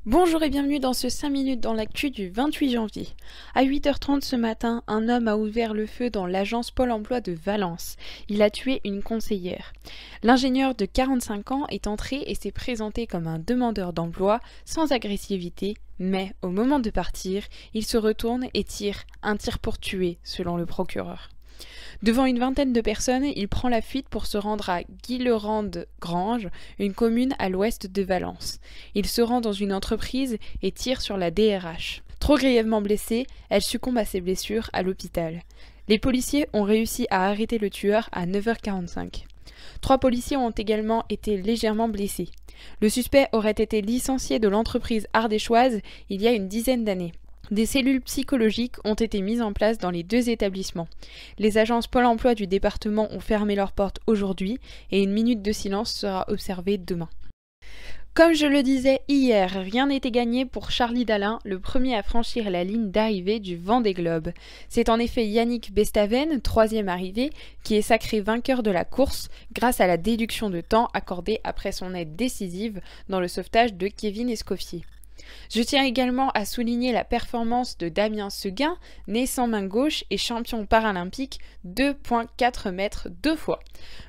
Bonjour et bienvenue dans ce 5 minutes dans l'actu du 28 janvier. À 8h30 ce matin, un homme a ouvert le feu dans l'agence Pôle emploi de Valence. Il a tué une conseillère. L'ingénieur de 45 ans est entré et s'est présenté comme un demandeur d'emploi sans agressivité, mais au moment de partir, il se retourne et tire, un tir pour tuer, selon le procureur. Devant une vingtaine de personnes, il prend la fuite pour se rendre à Guilherande-Grange, une commune à l'ouest de Valence. Il se rend dans une entreprise et tire sur la DRH. Trop grièvement blessée, elle succombe à ses blessures à l'hôpital. Les policiers ont réussi à arrêter le tueur à 9h45. 3 policiers ont également été légèrement blessés. Le suspect aurait été licencié de l'entreprise ardéchoise il y a une dizaine d'années. Des cellules psychologiques ont été mises en place dans les 2 établissements. Les agences Pôle emploi du département ont fermé leurs portes aujourd'hui et une minute de silence sera observée demain. Comme je le disais hier, rien n'était gagné pour Charlie Dalin, le premier à franchir la ligne d'arrivée du Vendée Globe. C'est en effet Yannick Bestaven, 3e arrivé, qui est sacré vainqueur de la course grâce à la déduction de temps accordée après son aide décisive dans le sauvetage de Kevin Escoffier. Je tiens également à souligner la performance de Damien Seguin, né sans main gauche et champion paralympique 2,4 mètres 2 fois.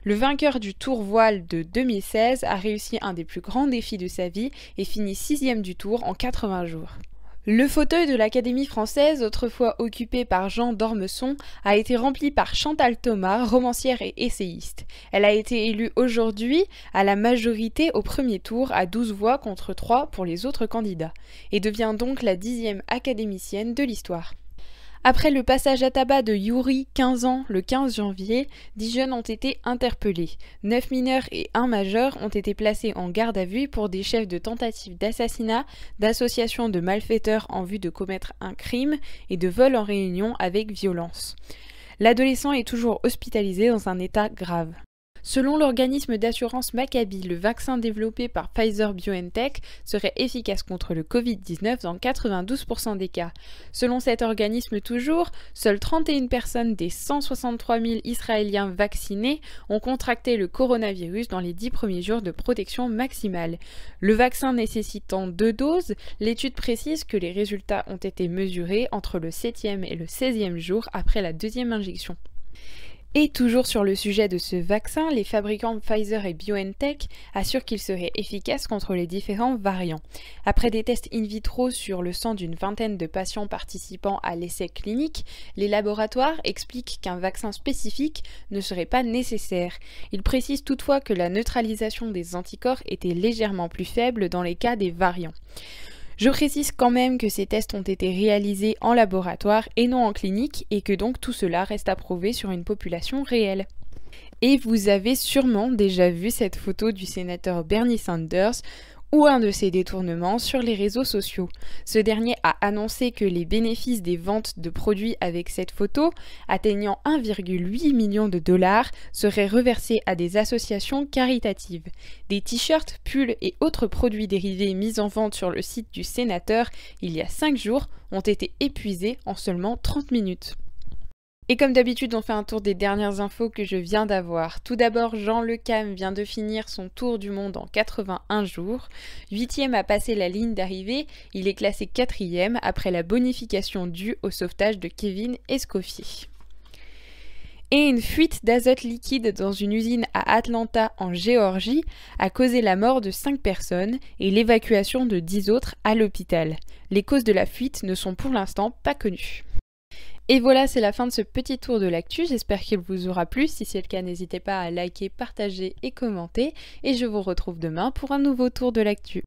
Le vainqueur du Tour Voile de 2016 a réussi un des plus grands défis de sa vie et finit 6e du Tour en 80 jours. Le fauteuil de l'Académie française, autrefois occupé par Jean d'Ormesson, a été rempli par Chantal Thomas, romancière et essayiste. Elle a été élue aujourd'hui à la majorité au premier tour à 12 voix contre 3 pour les autres candidats, et devient donc la 10e académicienne de l'histoire. Après le passage à tabac de Yuri, 15 ans, le 15 janvier, 10 jeunes ont été interpellés. 9 mineurs et 1 majeur ont été placés en garde à vue pour des chefs de tentative d'assassinat, d'association de malfaiteurs en vue de commettre un crime et de vol en réunion avec violence. L'adolescent est toujours hospitalisé dans un état grave. Selon l'organisme d'assurance Maccabi, le vaccin développé par Pfizer-BioNTech serait efficace contre le Covid-19 dans 92% des cas. Selon cet organisme toujours, seules 31 personnes des 163 000 Israéliens vaccinés ont contracté le coronavirus dans les 10 premiers jours de protection maximale. Le vaccin nécessitant 2 doses, l'étude précise que les résultats ont été mesurés entre le 7e et le 16e jour après la 2e injection. Et toujours sur le sujet de ce vaccin, les fabricants Pfizer et BioNTech assurent qu'il serait efficace contre les différents variants. Après des tests in vitro sur le sang d'une vingtaine de patients participant à l'essai clinique, les laboratoires expliquent qu'un vaccin spécifique ne serait pas nécessaire. Ils précisent toutefois que la neutralisation des anticorps était légèrement plus faible dans les cas des variants. Je précise quand même que ces tests ont été réalisés en laboratoire et non en clinique et que donc tout cela reste à prouver sur une population réelle. Et vous avez sûrement déjà vu cette photo du sénateur Bernie Sanders ou un de ses détournements sur les réseaux sociaux. Ce dernier a annoncé que les bénéfices des ventes de produits avec cette photo, atteignant 1,8 million de dollars, seraient reversés à des associations caritatives. Des t-shirts, pulls et autres produits dérivés mis en vente sur le site du sénateur il y a 5 jours ont été épuisés en seulement 30 minutes. Et comme d'habitude, on fait un tour des dernières infos que je viens d'avoir. Tout d'abord, Jean Le Cam vient de finir son tour du monde en 81 jours. 8e a passé la ligne d'arrivée, il est classé 4e après la bonification due au sauvetage de Kevin Escoffier. Et une fuite d'azote liquide dans une usine à Atlanta en Géorgie a causé la mort de 5 personnes et l'évacuation de 10 autres à l'hôpital. Les causes de la fuite ne sont pour l'instant pas connues. Et voilà, c'est la fin de ce petit tour de l'actu, j'espère qu'il vous aura plu. Si c'est le cas, n'hésitez pas à liker, partager et commenter. Et je vous retrouve demain pour un nouveau tour de l'actu.